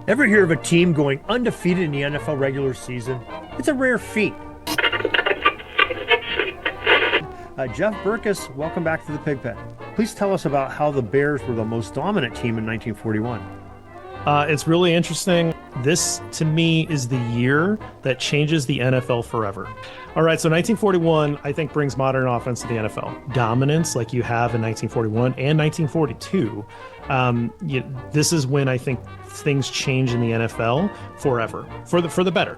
Ever hear of a team going undefeated in the NFL regular season? It's a rare feat. Jeff Berkus, welcome back to the Pig Pen. Please tell us about how the Bears were the most dominant team in 1941. It's really interesting. This, to me, is the year that changes the NFL forever. All right, so 1941, I think, brings modern offense to the NFL. Dominance, like you have in 1941 and 1942. This is when I think things change in the NFL forever, for the better.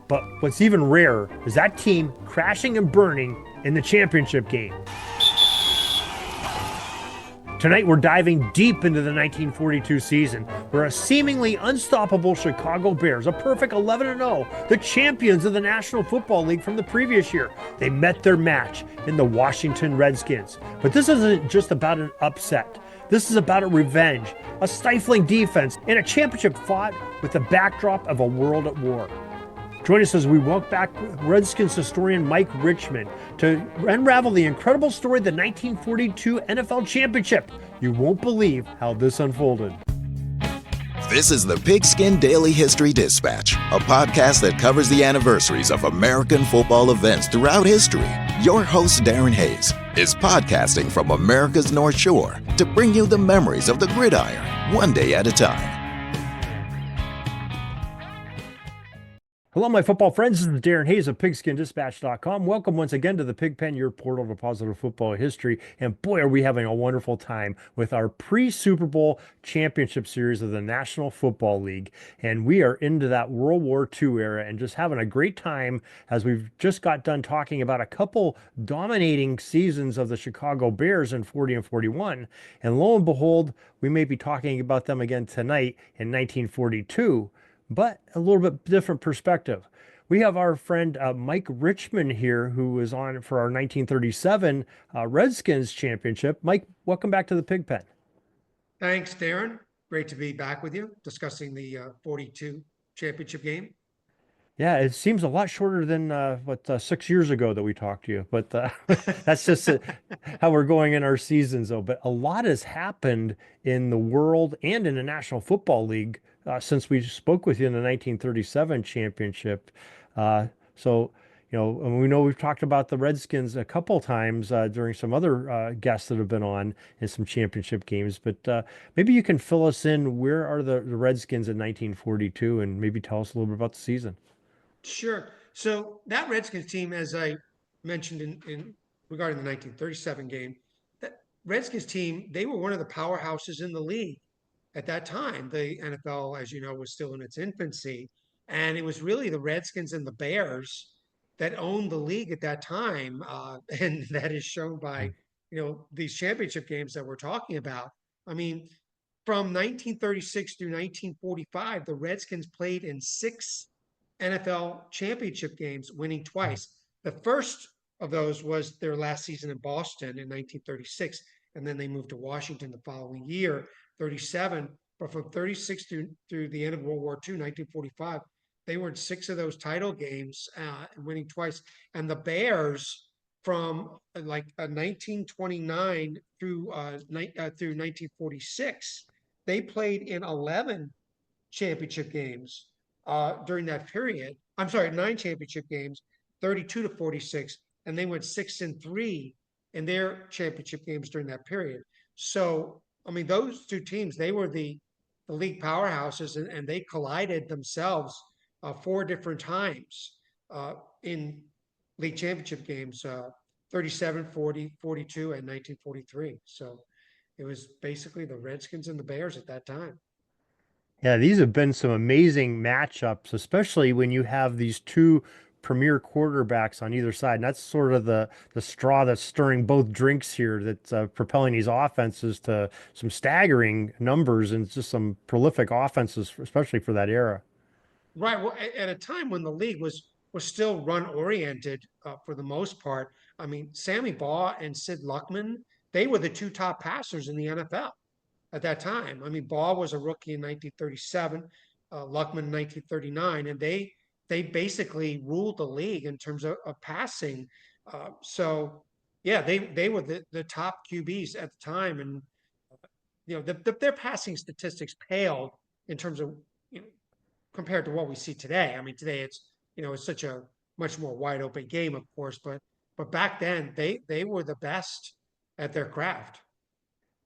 But what's even rarer is that team crashing and burning in the championship game. Tonight, we're diving deep into the 1942 season, where a seemingly unstoppable Chicago Bears, a perfect 11-0, the champions of the National Football League from the previous year, they met their match in the Washington Redskins. But this isn't just about an upset. This is about a revenge, a stifling defense, and a championship fought with the backdrop of a world at war. Join us as we walk back Redskins historian Mike Richmond to unravel the incredible story of the 1942 NFL Championship. You won't believe how this unfolded. This is the Pigskin Daily History Dispatch, a podcast that covers the anniversaries of American football events throughout history. Your host, Darren Hayes, is podcasting from America's North Shore to bring you the memories of the gridiron, one day at a time. Hello, my football friends. This is Darren Hayes of PigskinDispatch.com. Welcome once again to the Pig Pen, your portal to positive football history. And boy, are we having a wonderful time with our pre-Super Bowl championship series of the National Football League. And we are into that World War II era and just having a great time as we've just got done talking about a couple dominating seasons of the Chicago Bears in 40 and 41. And lo and behold, we may be talking about them again tonight in 1942. But a little bit different perspective. We have our friend Mike Richmond here, who was on for our 1937 Redskins championship. Mike, welcome back to the Pig Pen. Thanks, Darren. Great to be back with you discussing the 42 championship game. Yeah, it seems a lot shorter than 6 years ago that we talked to you, but that's just how we're going in our seasons, though. But a lot has happened in the world and in the National Football League since we spoke with you in the 1937 championship. And we know we've talked about the Redskins a couple times during some other guests that have been on in some championship games. But maybe you can fill us in. Where are the Redskins in 1942, and maybe tell us a little bit about the season. Sure. So that Redskins team, as I mentioned in regarding the 1937 game, that Redskins team, they were one of the powerhouses in the league at that time. The NFL, as you know, was still in its infancy. And it was really the Redskins and the Bears that owned the league at that time. And that is shown by, these championship games that we're talking about. I mean, from 1936 through 1945, the Redskins played in 6 NFL championship games, winning twice. The first of those was their last season in Boston in 1936, and then they moved to Washington the following year, 37. But from 36 through the end of World War II, 1945, they were in 6 of those title games, winning twice. And the Bears, from 1929 through 1946, they played in 11 championship games during that period. I'm sorry, 9 championship games, 32 to 46, and they went 6-3 in their championship games during that period. So, I mean, those two teams, they were the league powerhouses, and they collided themselves 4 different times in league championship games, 37, 40, 42, and 1943. So it was basically the Redskins and the Bears at that time. Yeah, these have been some amazing matchups, especially when you have these two premier quarterbacks on either side. And that's sort of the straw that's stirring both drinks here, that's propelling these offenses to some staggering numbers and just some prolific offenses, especially for that era. Right. Well, at a time when the league was still run oriented for the most part. I mean, Sammy Baugh and Sid Luckman, they were the 2 top passers in the NFL at that time. I mean, Baugh was a rookie in 1937, Luckman in 1939, and they basically ruled the league in terms of passing. So, yeah, they were the top QBs at the time, and their passing statistics paled in terms of, compared to what we see today. I mean, today it's such a much more wide open game, of course, but back then they were the best at their craft.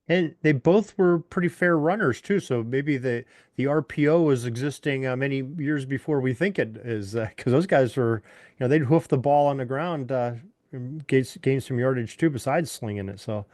And they both were pretty fair runners too. So maybe the RPO was existing many years before we think it is, because those guys were, they'd hoof the ball on the ground, and gain some yardage too, besides slinging it. So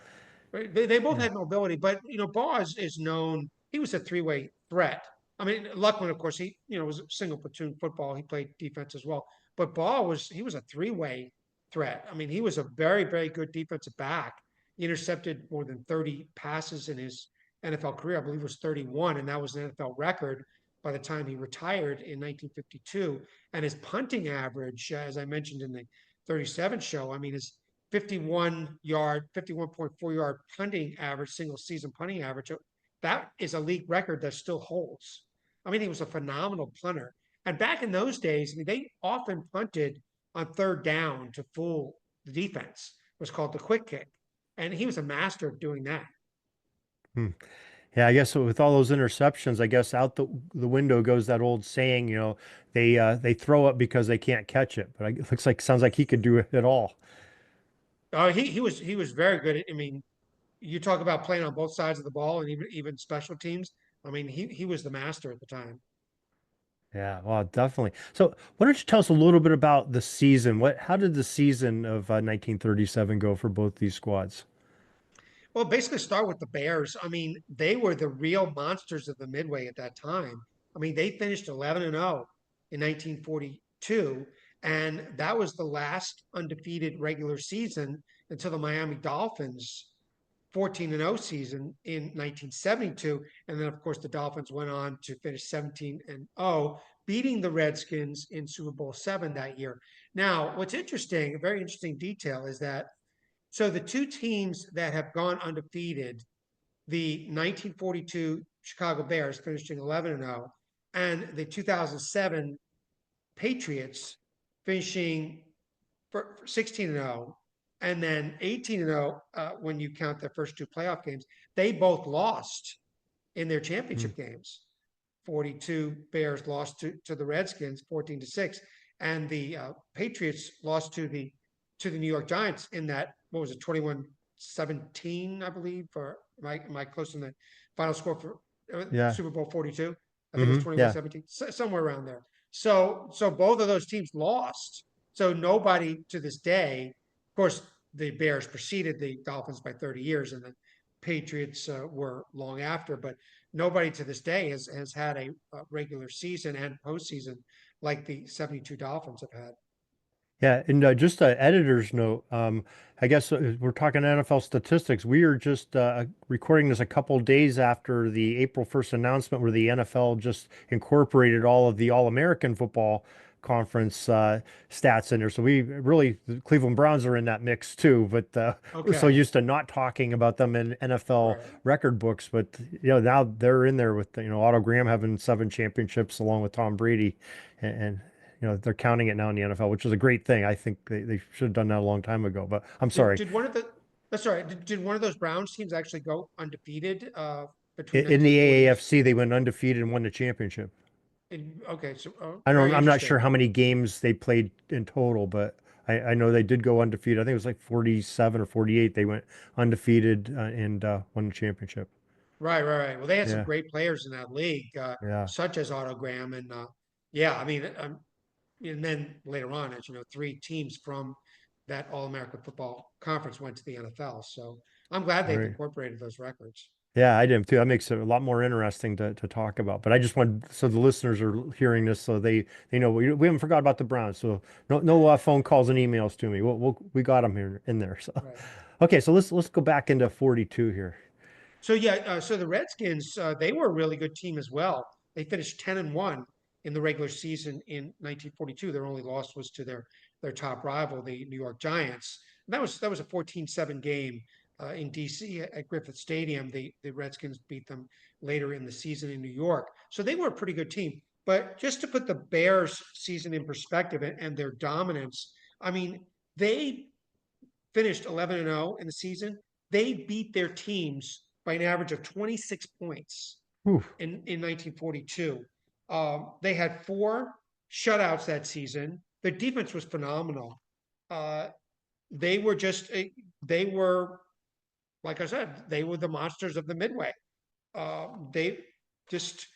Right? They both yeah, had mobility, but Baugh is known. He was a three-way threat. I mean, Luckman, of course, he was a single platoon football. He played defense as well, but Baugh was a three-way threat. I mean, he was a very very good defensive back. He intercepted more than 30 passes in his NFL career. I believe it was 31, and that was an NFL record by the time he retired in 1952. And his punting average, as I mentioned in the 37 show, I mean, his 51.4 yard punting average, single season punting average. That is a league record that still holds. I mean, he was a phenomenal punter. And back in those days, I mean, they often punted on third down to fool the defense. It was called the quick kick. And he was a master of doing that. hmm. Yeah, I guess with all those interceptions, I guess out the window goes that old saying, they throw it because they can't catch it. But it sounds like he could do it all. He was very good at, I mean, you talk about playing on both sides of the ball and even special teams. I mean, he was the master at the time. Yeah, well, definitely. So, why don't you tell us a little bit about the season? How did the season of 1937 go for both these squads? Well, basically start with the Bears. I mean, they were the real monsters of the Midway at that time. I mean, they finished 11-0 in 1942, and that was the last undefeated regular season until the Miami Dolphins 14-0 season in 1972. And then, of course, the Dolphins went on to finish 17-0, beating the Redskins in Super Bowl VII that year. Now, what's interesting, a very interesting detail, is that so the two teams that have gone undefeated, the 1942 Chicago Bears finishing 11-0, and the 2007 Patriots finishing for 16-0, and then 18-0 when you count their first two playoff games, they both lost in their Hmm. championship games. 42 Bears lost to the Redskins 14-6, and the Patriots lost to the New York Giants in that, what was it, 21-17, I believe, or am I close in the final score for Yeah. Super Bowl 42? I think it was Yeah. 21-17, somewhere around there. So both of those teams lost. So nobody to this day, of course, the Bears preceded the Dolphins by 30 years, and the Patriots were long after, but nobody to this day has had a regular season and postseason like the 72 Dolphins have had. Yeah, and just an editor's note. I guess we're talking NFL statistics. We are just recording this a couple days after the April 1st announcement, where the NFL just incorporated all of the All-American football conference stats in there. So we really, the Cleveland Browns are in that mix too. But we're so Okay, used to not talking about them in NFL right. record books. But now they're in there with Otto Graham having 7 championships along with Tom Brady, and they're counting it now in the NFL, which is a great thing. I think they should have done that a long time ago, but I'm Did sorry. did one of the that's all right. Did one of those Browns teams actually go undefeated between In the 1940 AAFC, they went undefeated and won the championship. okay, so I'm very not sure interesting. how many games they played in total, but I know they did go undefeated. I think it was like 47 or 48. They went undefeated and won the championship. Right. Well, they had some Yeah, great players in that league, yeah. such as Otto Graham, and yeah, I mean, and then later on, as you know, three teams from that All American Football Conference went to the NFL. So I'm glad they've Right. incorporated those records. Yeah, I did too. That makes it a lot more interesting to talk about. But I just want so the listeners are hearing this so they know we haven't forgot about the Browns. So no phone calls and emails to me. We got them here in there. So Right. okay, so let's go back into 42 here. So yeah, so the Redskins, they were a really good team as well. They finished 10-1 in the regular season in 1942. Their only loss was to their top rival, the New York Giants. And that was a 14-7 game in DC at Griffith Stadium. The Redskins beat them later in the season in New York. So they were a pretty good team. But just to put the Bears season in perspective and their dominance, I mean, they finished 11-0 in the season. They beat their teams by an average of 26 points Oof. in 1942. They had 4 shutouts that season. Their defense was phenomenal. Uh, they were just, they were, like I said, they were the monsters of the Midway. They just,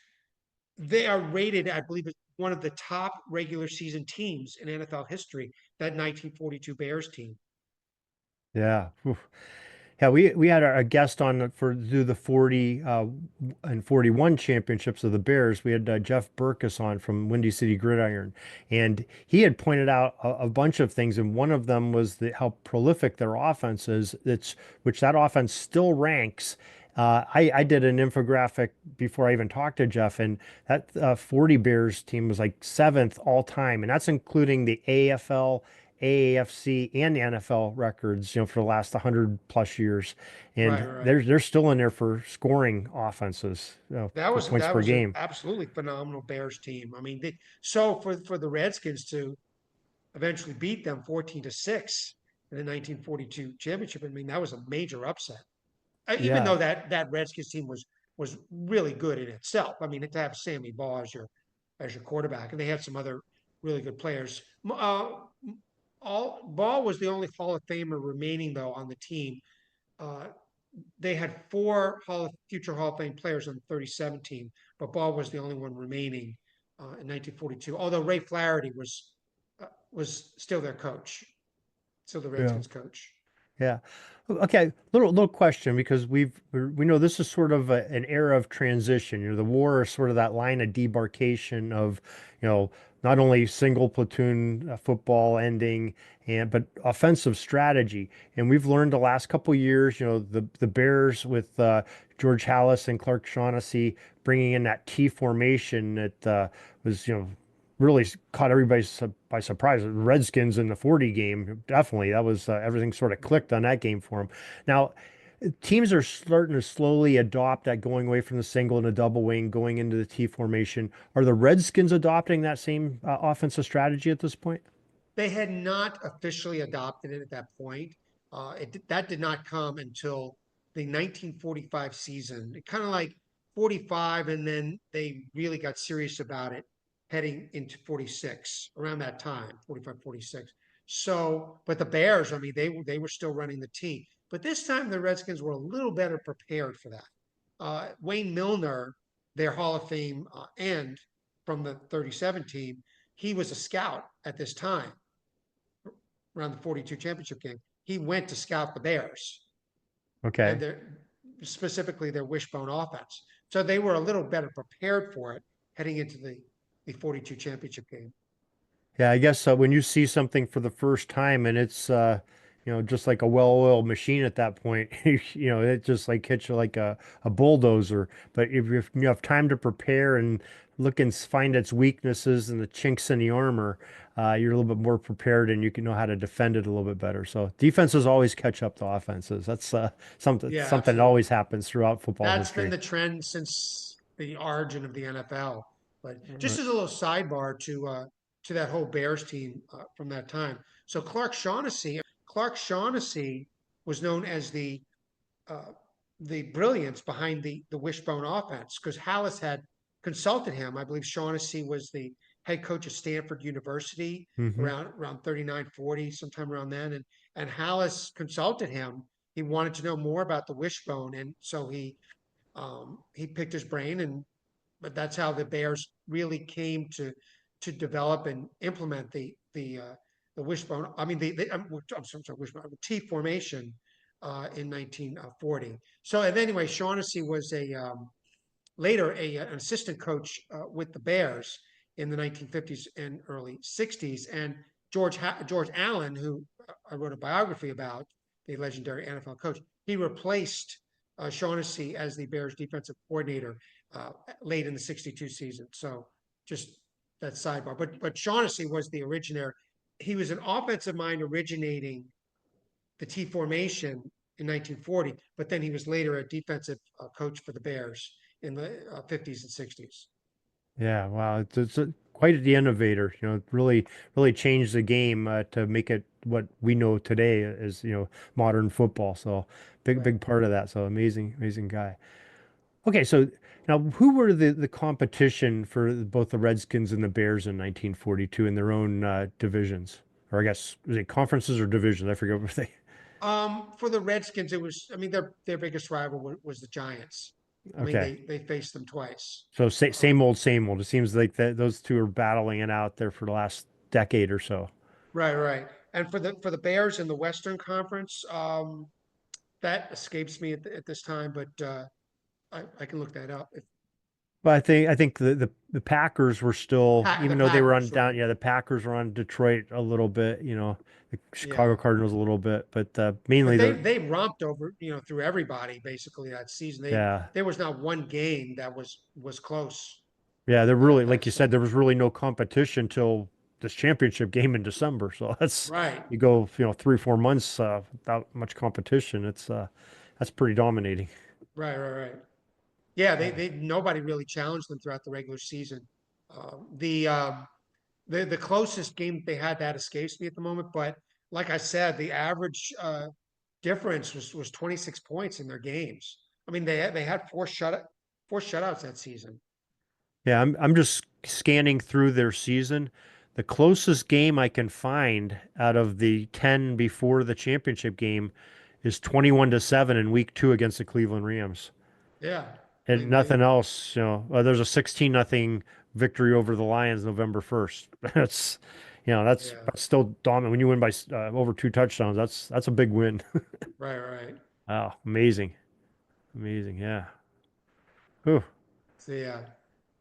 they are rated, I believe, as one of the top regular season teams in NFL history, that 1942 Bears team. Yeah. Oof. Yeah, we had a guest on for do the 40 and 41 championships of the Bears. We had Jeff Burkus on from Windy City Gridiron, and he had pointed out a bunch of things, and one of them was how prolific their offense is. Which that offense still ranks. I did an infographic before I even talked to Jeff, and that 40 Bears team was like seventh all time, and that's including the AFL, AAFC, and the NFL records, for the last 100 plus years. Right, And right. they're still in there for scoring offenses, That for was points that per was an game. absolutely phenomenal Bears team. I mean, so for the Redskins to eventually beat them 14-6 in the 1942 championship, I mean, that was a major upset. Even Yeah. though that Redskins team was really good in itself. I mean, to have Sammy Baugh as your quarterback, and they had some other really good players. Ball was the only Hall of Famer remaining though on the team. Uh, they had 4 future Hall of Fame players on the 37 team, but Ball was the only one remaining in 1942. Although Ray Flaherty was still their coach, still the Yeah. Redskins coach. Yeah. Okay. Little question, because we know this is sort of an era of transition. The war is sort of that line of demarcation of, not only single platoon football ending but offensive strategy. And we've learned the last couple of years, the Bears with George Halas and Clark Shaughnessy bringing in that T formation that was, really caught everybody by surprise. The Redskins in the 40 game, definitely. That was everything sort of clicked on that game for them. Now, teams are starting to slowly adopt that, going away from the single and the double wing, going into the T formation. Are the Redskins adopting that same offensive strategy at this point? They had not officially adopted it at that point. That did not come until the 1945 season. Kind of like 45, and then they really got serious about it heading into 46, around that time, 45, 46. So, but the Bears, I mean, they were still running the team. But this time the Redskins were a little better prepared for that. Wayne Milner, their Hall of Fame end from the 37 team, he was a scout at this time around the 42 championship game. He went to scout the Bears and Okay. specifically their wishbone offense. So they were a little better prepared for it heading into the 42 championship game. Yeah, I guess when you see something for the first time and it's just like a well-oiled machine at that point, it just like hits you like a bulldozer. But if you have time to prepare and look and find its weaknesses and the chinks in the armor, you're a little bit more prepared and you can know how to defend it a little bit better. So defenses always catch up to offenses. That's Yeah, something that absolutely. always happens throughout football That's been history. the trend since the origin of the NFL. But just Right. as a little sidebar to that whole Bears team from that time. So Clark Shaughnessy was known as uh, the brilliance behind the wishbone offense because Hallis had consulted him. I believe Shaughnessy was the head coach of Stanford University Hmm. around 39, 40, sometime around then. And Hallis consulted him. He wanted to know more about the wishbone. And so he picked his brain, but that's how the Bears really came to develop and implement the wishbone. I mean I'm sorry, wishbone, the T formation in 1940. So and anyway, Shaughnessy was later an assistant coach with the Bears in the 1950s and early 60s, and George Allen, who I wrote a biography about, the legendary NFL coach, he replaced Shaughnessy as the Bears defensive coordinator late in the 62 season. So just that sidebar. But Shaughnessy was the originator. He was an offensive mind originating the T formation in 1940, but then he was later a defensive coach for the Bears in the 50s and 60s. Yeah, wow. It's quite the innovator. Really changed the game to make it what we know today as modern football. So Right. big part of that. So amazing guy. Okay, so now who were the competition for both the Redskins and the Bears in 1942 in their own divisions? Or I guess was it conferences or divisions? I forget what they. For the Redskins, it was, I mean, their biggest rival was the Giants. I mean, Okay. they faced them twice. So Um, same old, same old. It seems like that those two are battling it out there for the last decade or so. right, right. And for the Bears in the Western Conference, that escapes me at this time, but I can look that up. If But I think the Packers were still, the even though they were Packers, on right? down, yeah, the Packers were on Detroit a little bit, the Yeah, Chicago Cardinals a little bit, but but mainly they romped over, through everybody basically that season. yeah, There was not one game that was close. yeah, they're really, That like you said, there was really no competition till this championship game in December. So right, you go, 3 4 months without much competition. That's pretty dominating. right. Yeah, Yeah. they nobody really challenged them throughout the regular season. The the closest game they had that escapes me at the moment, but like I said, the average difference was 26 points in their games. I mean, they had four shutouts that season. Yeah, I'm just scanning through their season. The closest game I can find out of the 10 before the championship game is 21-7 in week 2 against the Cleveland Rams. Yeah, And nothing else, there's a 16-0 victory over the Lions November 1st. That's, yeah, that's still dominant. When you win by over 2 touchdowns, that's a big win. right. Wow, amazing. Amazing. Yeah. Whew. So yeah,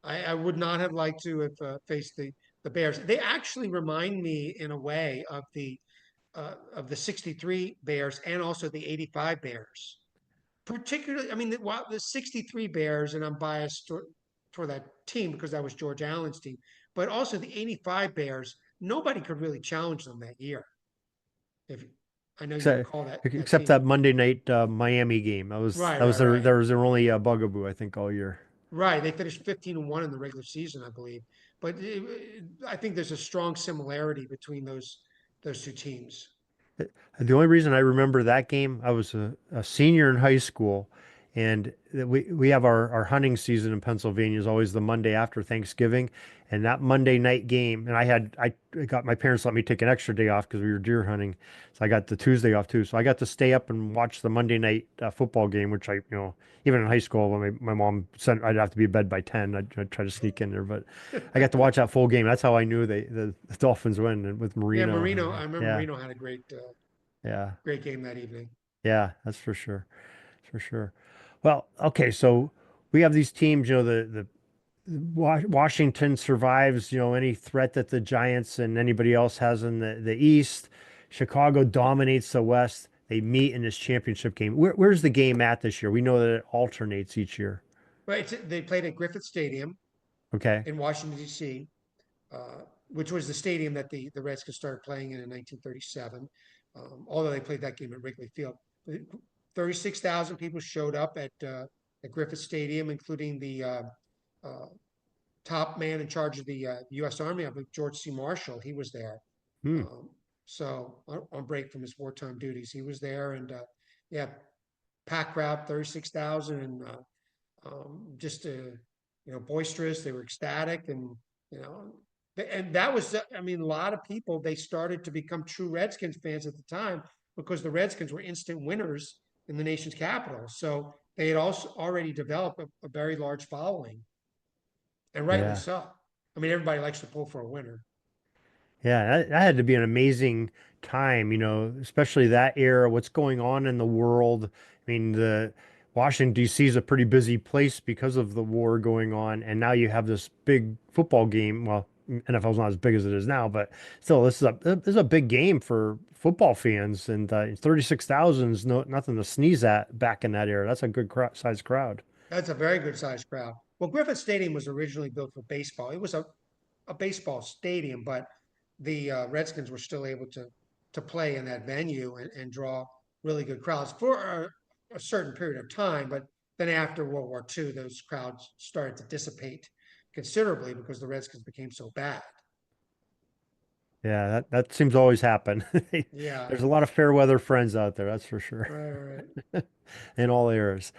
I would not have liked to have faced the Bears. They actually remind me in a way of the '63 Bears and also the '85 Bears. Particularly, I mean, the '63 Bears, and I'm biased for that team because that was George Allen's team, but also the '85 Bears. Nobody could really challenge them that year. If I know you Except, recall that except team. that Monday night Miami game. That was Right, that was right, their right. that was their only bugaboo, I think, all year. Right. They finished 15-1 in the regular season, I believe. But I think there's a strong similarity between those two teams. The only reason I remember that game, I was a senior in high school, and we have our hunting season in Pennsylvania is always the Monday after Thanksgiving, and that Monday night game, and I got my parents let me take an extra day off because we were deer hunting, so I got the Tuesday off too. So I got to stay up and watch the Monday night football game, which even in high school when my mom said I'd have to be in bed by 10, I'd try to sneak in there, but I got to watch that full game. That's how I knew the Dolphins win with Yeah, Marino. Marino. I remember Yeah, Marino had a yeah. great game that evening. Yeah, that's for sure. For sure. Well, okay, so we have these teams, the Washington survives, any threat that the Giants and anybody else has in the East. Chicago dominates the West. They meet in this championship game. Where's the game at this year? We know that it alternates each year. Right. They played at Griffith Stadium Okay. in Washington, D.C., which was the stadium that the Redskins started playing in 1937. Although they played that game at Wrigley Field. 36,000 people showed up at Griffith Stadium, including the uh, top man in charge of the U.S. Army, I believe George C. Marshall. He was there. Hmm. Um, so on break from his wartime duties, he was there, and yeah, packed crowd, 36,000, and just boisterous. They were ecstatic, and you know, and that was, I mean, a lot of people, they started to become true Redskins fans at the time because the Redskins were instant winners in the nation's capital. So they had also already developed a very large following, and rightly Yeah. so. I mean, everybody likes to pull for a winner. Yeah, that had to be an amazing time, especially that era, what's going on in the world. I mean, the Washington, D.C. is a pretty busy place because of the war going on, and now you have this big football game. Well, NFL's not as big as it is now, but still, this is a big game for football fans, and 36,000 is nothing to sneeze at back in that era. That's a good size crowd. That's a very good sized crowd. Well, Griffith Stadium was originally built for baseball. It was a baseball stadium, but the Redskins were still able to play in that venue and draw really good crowds for a certain period of time. But then after World War II, those crowds started to dissipate considerably because the Redskins became so bad. Yeah, that seems to always happen. Yeah. There's a lot of fair weather friends out there, that's for sure, Right. in all eras.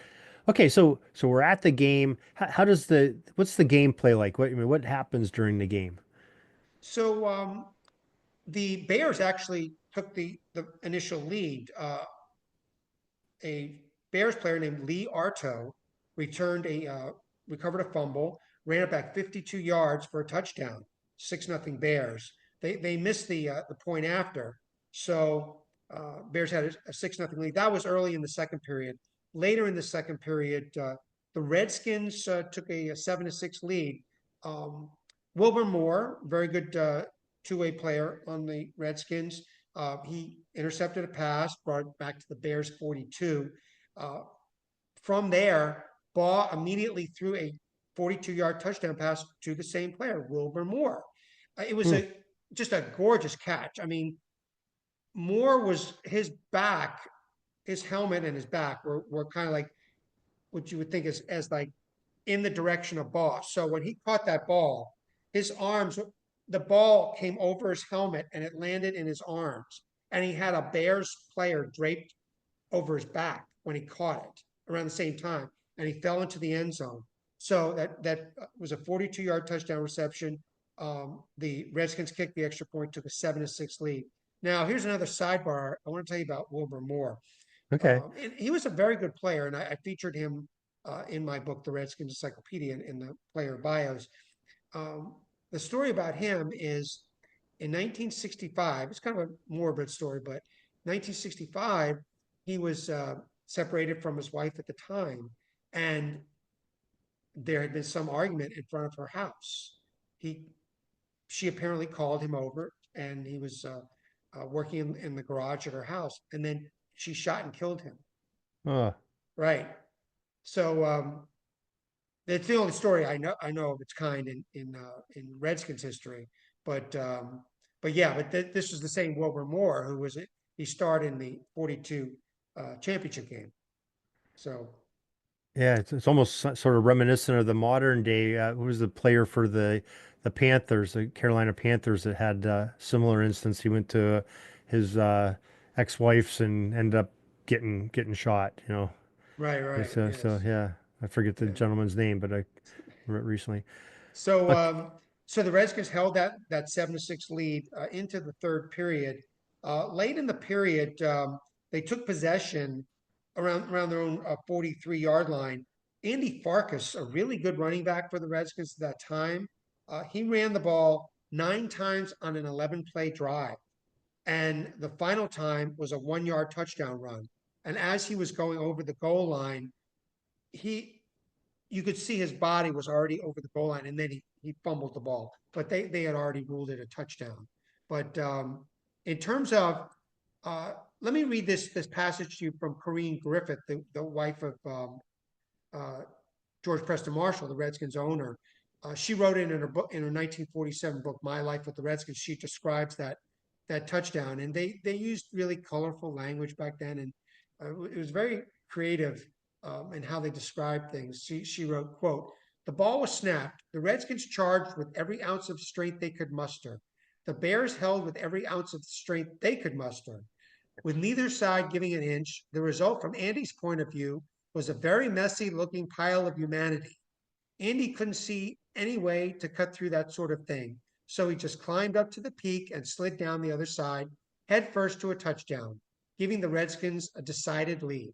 Okay, so we're at the game. How does what's the gameplay like? What I mean, what happens during the game? So the Bears actually took the initial lead. A Bears player named Lee Arto returned recovered a fumble, ran it back 52 yards for a touchdown. 6-0 Bears. They missed the point after, so Bears had a 6-0 lead. That was early in the second period. Later in the second period, the Redskins took a 7-6 lead. Um, Wilbur Moore, very good two-way player on the Redskins. He intercepted a pass, brought it back to the Bears 42. Uh, from there, Baugh immediately threw a 42-yard touchdown pass to the same player, Wilbur Moore. It was Hmm. just a gorgeous catch. I mean, Moore was his back, his helmet and his back were kind of like what you would think as like in the direction of Baugh. So when he caught that ball, his arms, the ball came over his helmet and it landed in his arms. And he had a Bears player draped over his back when he caught it around the same time. And he fell into the end zone. So that was a 42-yard touchdown reception. The Redskins kicked the extra point, took a 7-6 lead. Now, here's another sidebar. I want to tell you about Wilbur Moore. Okay. And he was a very good player, and I featured him in my book, The Redskins Encyclopedia, in the player bios. Um, the story about him is in 1965, it's kind of a morbid story, but 1965, he was separated from his wife at the time, and there had been some argument in front of her house. He, she apparently called him over, and he was working in the garage at her house, and then she shot and killed him. Oh, Right. So it's the only story I know of its kind in Redskins history. But yeah, but this was the same Wilbur Moore who was it. He starred in the 42 championship game. So yeah, it's almost sort of reminiscent of the modern day. Who was the player for the Panthers, the Carolina Panthers, that had similar instance? He went to his ex-wife's and ended up getting shot. right, So yes, yeah, I forget the yeah. gentleman's name, but I read it recently. So Okay. so the Redskins held that 7-6 lead into the third period. Late in the period, they took possession around their own 43-yard line. Andy Farkas, a really good running back for the Redskins at that time, he ran the ball 9 times on an 11-play drive, and the final time was a 1-yard touchdown run. And as he was going over the goal line, he you could see his body was already over the goal line, and then he fumbled the ball. But they had already ruled it a touchdown. But in terms of, let me read this passage to you from Corinne Griffith, the wife of uh, George Preston Marshall, the Redskins owner. She wrote it in her book, in her 1947 book, My Life with the Redskins. She describes that touchdown, and they used really colorful language back then, and it was very creative in how they described things. She wrote, "quote The ball was snapped. The Redskins charged with every ounce of strength they could muster. The Bears held with every ounce of strength they could muster. With neither side giving an inch, the result from Andy's point of view was a very messy looking pile of humanity. Andy couldn't see any way to cut through that sort of thing, so he just climbed up to the peak and slid down the other side, head first to a touchdown, giving the Redskins a decided lead."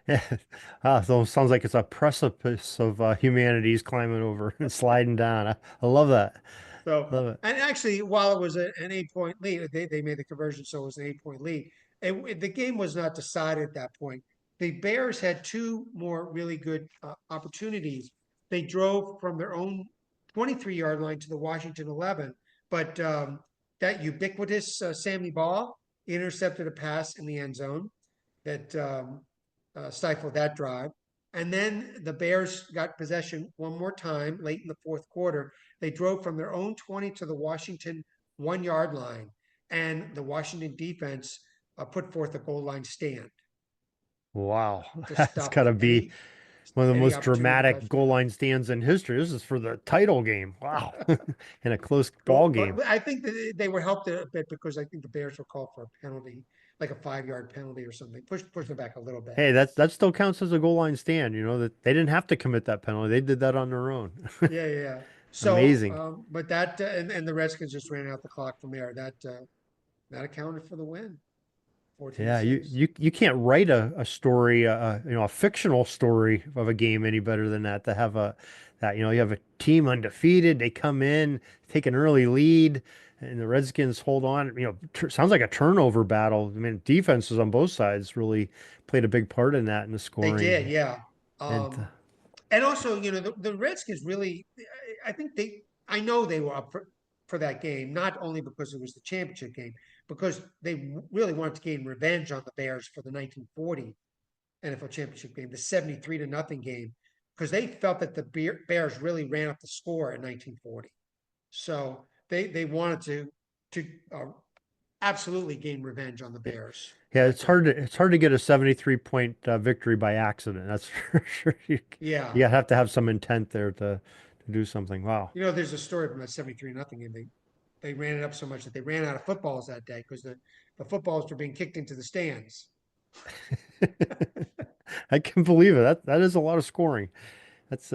Yeah. So it sounds like it's a precipice of humanities climbing over and sliding down. I love that. So, Love it. and actually, while it was an 8 point lead, they made the conversion, so it was an 8 point lead. The game was not decided at that point. The Bears had two more really good opportunities. They drove from their own 23-yard line to the Washington 11, but that ubiquitous Sammy Baugh intercepted a pass in the end zone that stifled that drive. And then the Bears got possession one more time late in the fourth quarter. They drove from their own 20 to the Washington 1-yard line, and the Washington defense put forth a goal line stand Wow. to That's stop gotta them. And be One of the any most opportunity to dramatic goal touchdown. line stands in history. This is for the title game. Wow. In a close ball But, game. but I think that they were helped a bit because I think the Bears were called for a penalty, like a 5-yard penalty or something. Push them back a little bit. Hey, that still counts as a goal line stand. You know, that they didn't have to commit that penalty. They did that on their own. Yeah, yeah, yeah. So, Amazing. but that and the Redskins just ran out the clock from there. That accounted for the win, 14 to Yeah, you 6. you you can't write a story, a fictional story of a game any better than that. To have you have a team undefeated, they come in, take an early lead, and the Redskins hold on. Sounds like a turnover battle. I mean, defenses on both sides really played a big part in that in the They did, scoring. yeah. And And also, the Redskins really, I think I know they were up for that game, not only because it was the championship game, because they really wanted to gain revenge on the Bears for the 1940 NFL championship game, the 73 to nothing game, because they felt that the Bears really ran up the score in 1940. So they wanted to absolutely gain revenge on the Bears yeah, that day. it's hard to get a 73-point victory by accident. That's for sure. Yeah. You have to have some intent there to do something. Wow. There's a story from that 73 nothing game. They ran it up so much that they ran out of footballs that day because the footballs were being kicked into the stands. I can believe it. That is a lot of scoring. That's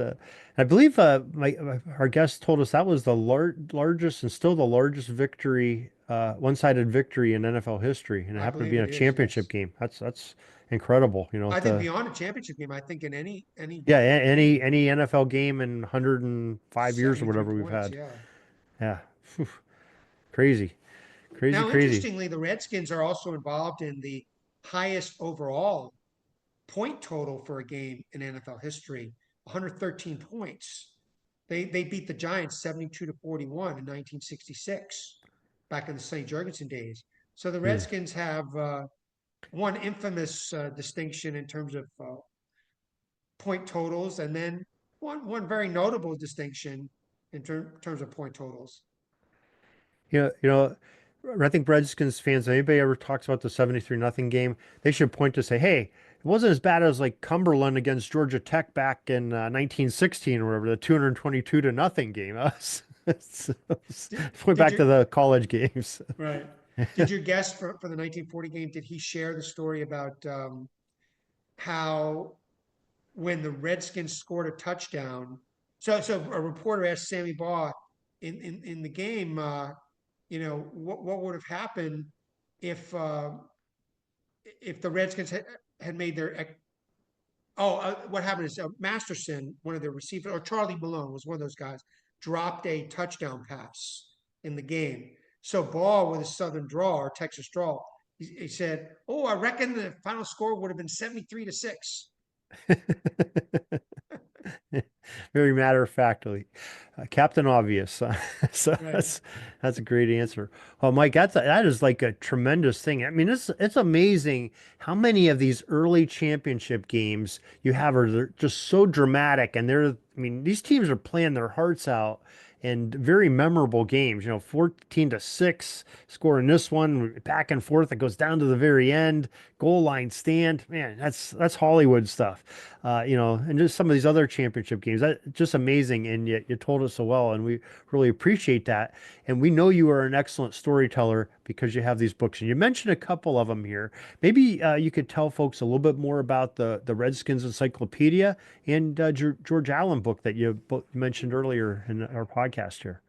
I believe our guest told us that was the largest and still the largest victory, one-sided victory in NFL history, and it I happened to believe be in a it is, championship yes. game. That's incredible. I think beyond a championship game, I think in any Yeah, game, any NFL game in 105 years or 73 whatever we've points, had. yeah. Yeah, Phew. Crazy, crazy, Now, crazy. interestingly, the Redskins are also involved in the highest overall point total for a game in NFL history, 113 points. They beat the Giants 72 to 41 in 1966, back in the St. Jurgensen days. So the Hmm. Redskins have one infamous distinction in terms of point totals, and then one very notable distinction in terms of point totals. You know, I think Redskins fans, if anybody ever talks about the 73 nothing game, they should point to say, hey, it wasn't as bad as like Cumberland against Georgia Tech back in 1916 or whatever, the 222 to nothing game. Point Did back to you the college games. right? Did your guest for the 1940 game? Did he share the story about how when the Redskins scored a touchdown? So a reporter asked Sammy Baugh in the game, what would have happened if uh, if the Redskins had made their what happened is Masterson, one of the receivers, or Charlie Malone was one of those guys, dropped a touchdown pass in the game. So Ball, with his Southern draw or Texas draw, he said, "Oh, I reckon the final score would have been 73 to 6." Very matter of factly, Captain Obvious. So Right. that's a great answer. Well, Mike, that is like a tremendous thing. I mean, it's amazing how many of these early championship games you have are they're just so dramatic, and I mean, these teams are playing their hearts out. And very memorable games, 14 to 6 scoring this one back and forth. It goes down to the very end, goal line stand. Man, that's Hollywood stuff. And just some of these other championship games. That just amazing, and yet you told us so well, and we really appreciate that. And we know you are an excellent storyteller because you have these books, and you mentioned a couple of them here. Maybe you could tell folks a little bit more about the Redskins Encyclopedia and George Allen book that you mentioned earlier in our podcast here.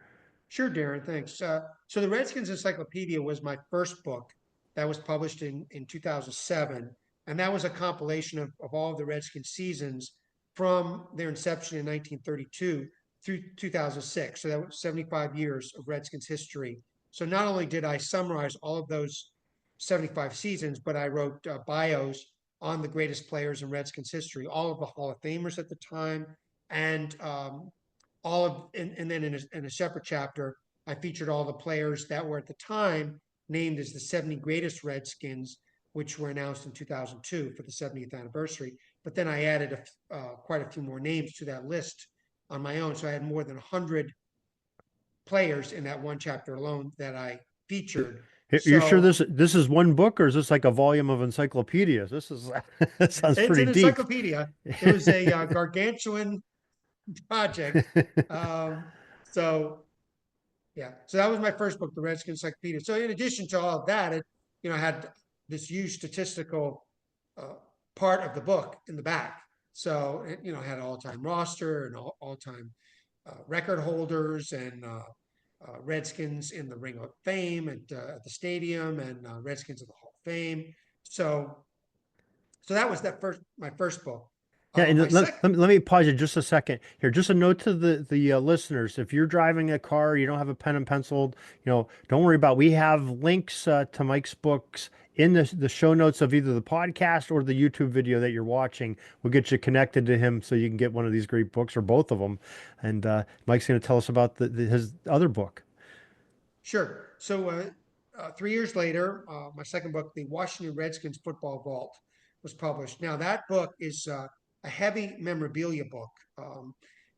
Sure, Darren, thanks. So the Redskins Encyclopedia was my first book that was published in 2007. And that was a compilation of all of the Redskins seasons from their inception in 1932 through 2006. So that was 75 years of Redskins history. So not only did I summarize all of those 75 seasons, but I wrote bios on the greatest players in Redskins history, all of the Hall of Famers at the time, and and then in a separate chapter, I featured all the players that were at the time named as the 70 greatest Redskins, which were announced in 2002 for the 70th anniversary. But then I added quite a few more names to that list on my own. So I had more than 100 players in that one chapter alone that I featured. You sure So this is one book, or is this like a volume of encyclopedias? This is that sounds it's pretty an deep. encyclopedia. It was a gargantuan project. Um, so yeah, so that was my first book, The Redskins Encyclopedia. So in addition to all of that, it had this huge statistical uh, part of the book in the back. So it had all-time roster and all-time record holders and Redskins in the Ring of Fame at the stadium and Redskins in the Hall of Fame. So that was my first book. Yeah, and My second. let me pause you just a second here. Just a note to the listeners: if you're driving a car, you don't have a pen and pencil, don't worry about. We have links to Mike's books in the show notes of either the podcast or the YouTube video that you're watching. We'll get you connected to him so you can get one of these great books or both of them. And Mike's going to tell us about his other book. Sure. So 3 years later, my second book, The Washington Redskins Football Vault, was published. Now, that book is a heavy memorabilia book.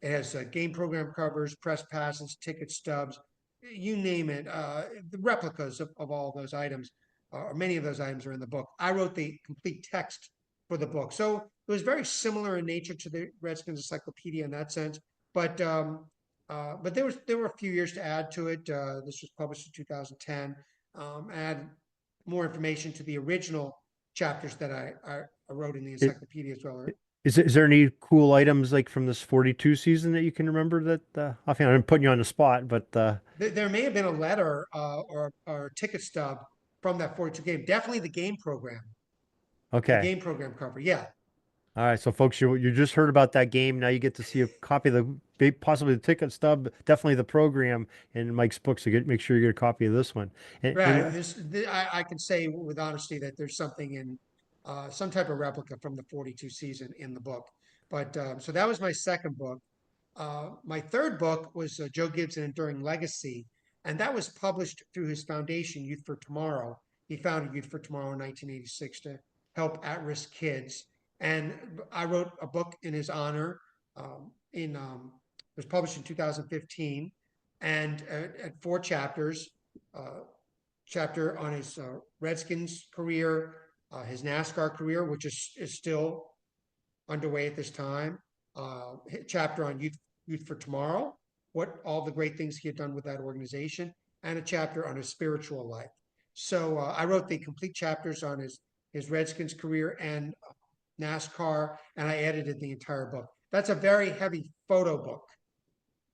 It has game program covers, press passes, ticket stubs, you name it. The replicas of all those items, or many of those items, are in the book. I wrote the complete text for the book. So it was very similar in nature to the Redskins Encyclopedia in that sense. But there were a few years to add to it. This was published in 2010. Add more information to the original chapters that I wrote in the It, encyclopedia as well. is there any cool items like from this 42 season that you can remember that offhand? I'm putting you on the spot, but There may have been a letter or a ticket stub from that 42 game. Definitely the okay. game program cover. Yeah, All right, so folks, you just heard about that game. Now you get to see a copy of possibly the ticket stub, definitely the program in Mike's book. So make sure you get a copy of this one. And right. I can say with honesty that there's something in some type of replica from the 42 season in the book. But so that was my second book. My third book was Joe Gibbs' An Enduring Legacy, and that was published through his foundation, Youth for Tomorrow. He founded Youth for Tomorrow in 1986 to help at-risk kids. And I wrote a book in his honor. It was published in 2015, and at 4 chapters. Uh, Chapter on his Redskins career, his NASCAR career, which is still underway at this time. Chapter on Youth for Tomorrow, what all the great things he had done with that organization, and a chapter on his spiritual life. So I wrote the complete chapters on his Redskins career and NASCAR, and I edited the entire book. That's a very heavy photo book.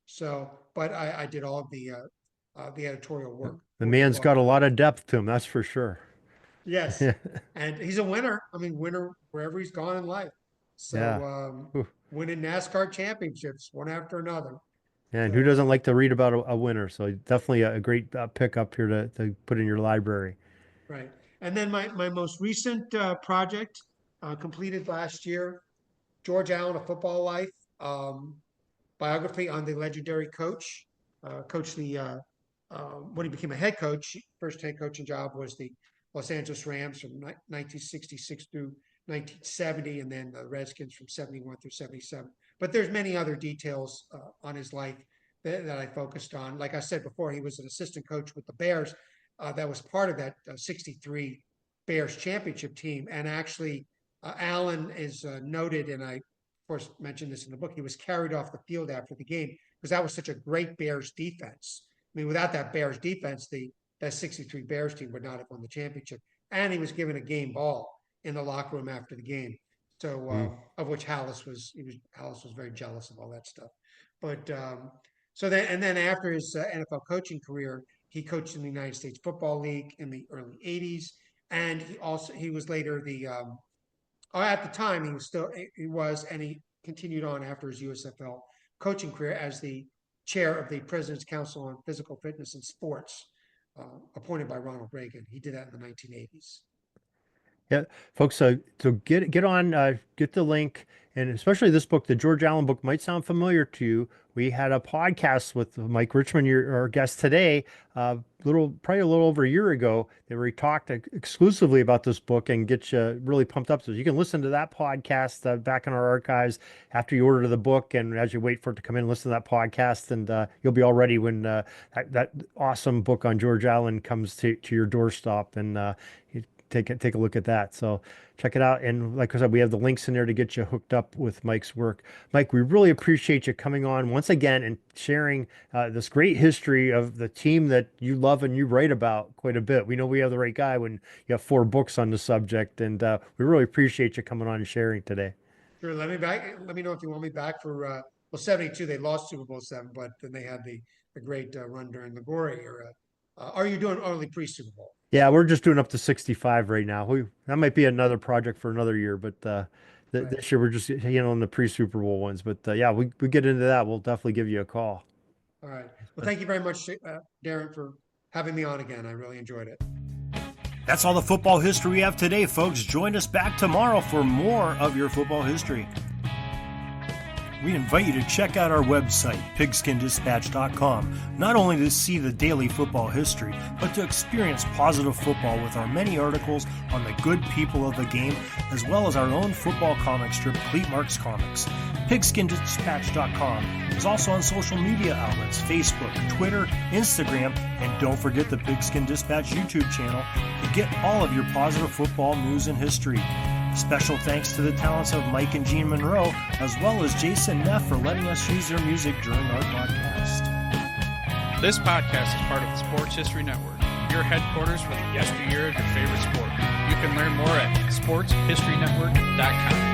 So, but I did all of the editorial work the for the man's got book. a lot of depth to him, that's for sure. Yes, and he's a winner. I mean, winner wherever he's gone in life. Yeah. So Ooh. winning NASCAR championships one after another. And who doesn't So like to read about a winner? So definitely a great pickup here to put in your library. right, and then my most recent project completed last year, George Allen: A Football Life, um, biography on the legendary coach. Coached when he became a head coach. First head coaching job was the Los Angeles Rams from 1966 through 1970, and then the Redskins from 71 through 77. But there's many other details on his life that I focused on. Like I said before, he was an assistant coach with the Bears. That was part of that 63 Bears championship team. And actually, Allen is noted, and I, of course, mentioned this in the book, he was carried off the field after the game because that was such a great Bears defense. I mean, without that Bears defense, that 63 Bears team would not have won the championship. And he was given a game ball in the locker room after the game. So Mm. of which Hallis was very jealous of all that stuff. But then after his NFL coaching career, he coached in the United States Football League in the early '80s, and he was later at the time and he continued on after his USFL coaching career as the chair of the President's Council on Physical Fitness and Sports, appointed by Ronald Reagan. He did that in the 1980s. Yeah, folks, so get on, get the link, and especially this book, the George Allen book, might sound familiar to you. We had a podcast with Mike Richmond, our guest today, probably a little over a year ago, where we talked exclusively about this book and get you really pumped up. So you can listen to that podcast back in our archives after you order the book, and as you wait for it to come in, listen to that podcast, and you'll be all ready when that awesome book on George Allen comes to your doorstep, and take a look at that. So check it out. And like I said, we have the links in there to get you hooked up with Mike's work. Mike, we really appreciate you coming on once again and sharing this great history of the team that you love and you write about quite a bit. We know we have the right guy when you have 4 books on the subject, and we really appreciate you coming on and sharing today. Sure. Let me know if you want me back for 72. They lost Super Bowl 7, but then they had the great run during the Gore era. Are you doing only pre-Super Bowl? Yeah, we're just doing up to 65 right now. That might be another project for another year, but Right. this year we're just on the pre-Super Bowl ones. But yeah, we get into that. We'll definitely give you a call. All right. Well, thank you very much, Darren, for having me on again. I really enjoyed it. That's all the football history we have today, folks. Join us back tomorrow for more of your football history. We invite you to check out our website, pigskindispatch.com, not only to see the daily football history, but to experience positive football with our many articles on the good people of the game, as well as our own football comic strip, Cleat Marks Comics. Pigskindispatch.com is also on social media outlets, Facebook, Twitter, Instagram, and don't forget the Pigskin Dispatch YouTube channel to get all of your positive football news and history. Special thanks to the talents of Mike and Gene Monroe, as well as Jason Neff for letting us use their music during our podcast. This podcast is part of the Sports History Network, your headquarters for the yesteryear of your favorite sport. You can learn more at sportshistorynetwork.com.